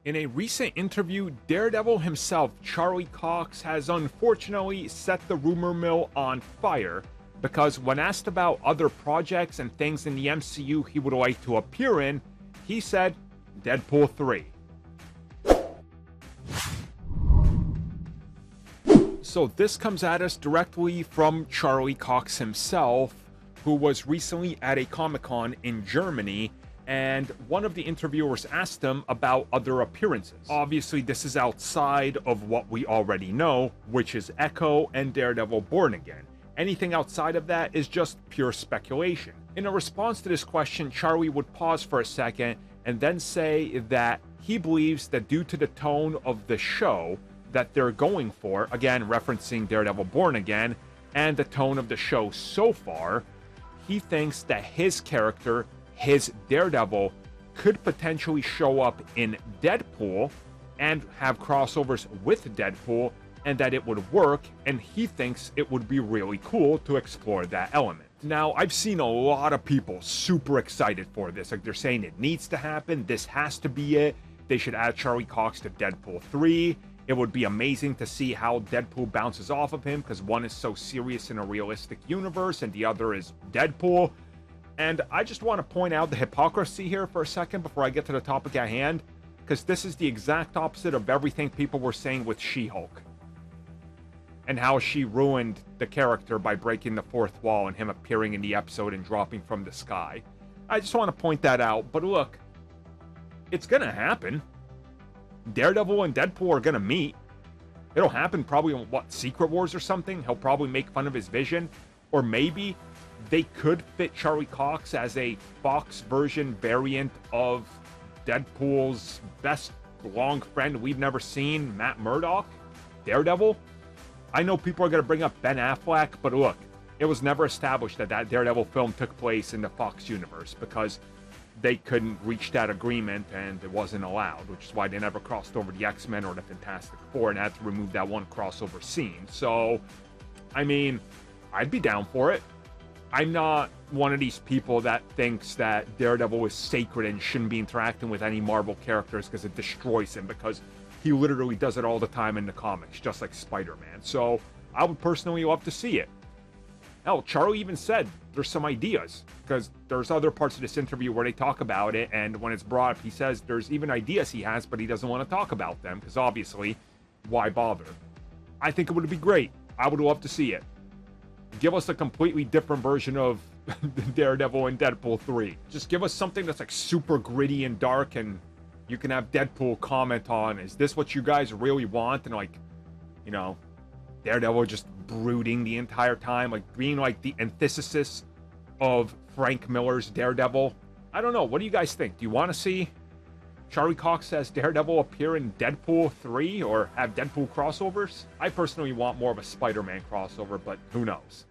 In a recent interview, Daredevil himself, Charlie Cox, has unfortunately set the rumor mill on fire because when asked about other projects and things in the MCU he would like to appear in, he said Deadpool 3. So this comes at us directly from Charlie Cox himself, who was recently at a Comic-Con in Germany, and one of the interviewers asked him about other appearances. Obviously, this is outside of what we already know, which is Echo and Daredevil Born Again. Anything outside of that is just pure speculation. In a response to this question, Charlie would pause for a second and then say that he believes that due to the tone of the show that they're going for, again referencing Daredevil Born Again, and the tone of the show so far, he thinks that his character, his Daredevil, could potentially show up in Deadpool and have crossovers with Deadpool, and that it would work, and he thinks it would be really cool to explore that element. Now, I've seen a lot of people super excited for this. Like, they're saying it needs to happen, this has to be it, they should add Charlie Cox to Deadpool 3. It would be amazing to see how Deadpool bounces off of him, because one is so serious in a realistic universe, and the other is Deadpool. And I just want to point out the hypocrisy here for a second before I get to the topic at hand, because this is the exact opposite of everything people were saying with She-Hulk, and how she ruined the character by breaking the fourth wall and him appearing in the episode and dropping from the sky. I just want to point that out. But look, it's gonna happen. Daredevil and Deadpool are gonna meet. It'll happen probably on, what, Secret Wars or something? He'll probably make fun of his vision. Or maybe they could fit Charlie Cox as a Fox version variant of Deadpool's best long friend we've never seen, Matt Murdock, Daredevil. I know people are going to bring up Ben Affleck, but look, it was never established that that Daredevil film took place in the Fox universe because they couldn't reach that agreement and it wasn't allowed, which is why they never crossed over the X-Men or the Fantastic Four and had to remove that one crossover scene. So, I mean, I'd be down for it. I'm not one of these people that thinks that Daredevil is sacred and shouldn't be interacting with any Marvel characters because it destroys him, because he literally does it all the time in the comics, just like Spider-Man. So I would personally love to see it. Hell, Charlie even said there's some ideas, because there's other parts of this interview where they talk about it, and when it's brought up, he says there's even ideas he has, but he doesn't want to talk about them, because obviously, why bother? I think it would be great. I would love to see it. Give us a completely different version of Daredevil and Deadpool 3. Just give us something that's like super gritty and dark, and you can have Deadpool comment on, is this what you guys really want? And like, you know, Daredevil just brooding the entire time, like being like the antithesis of Frank Miller's Daredevil. I don't know. What do you guys think? Do you want to see Charlie Cox as Daredevil appear in Deadpool 3 or have Deadpool crossovers? I personally want more of a Spider-Man crossover, but who knows?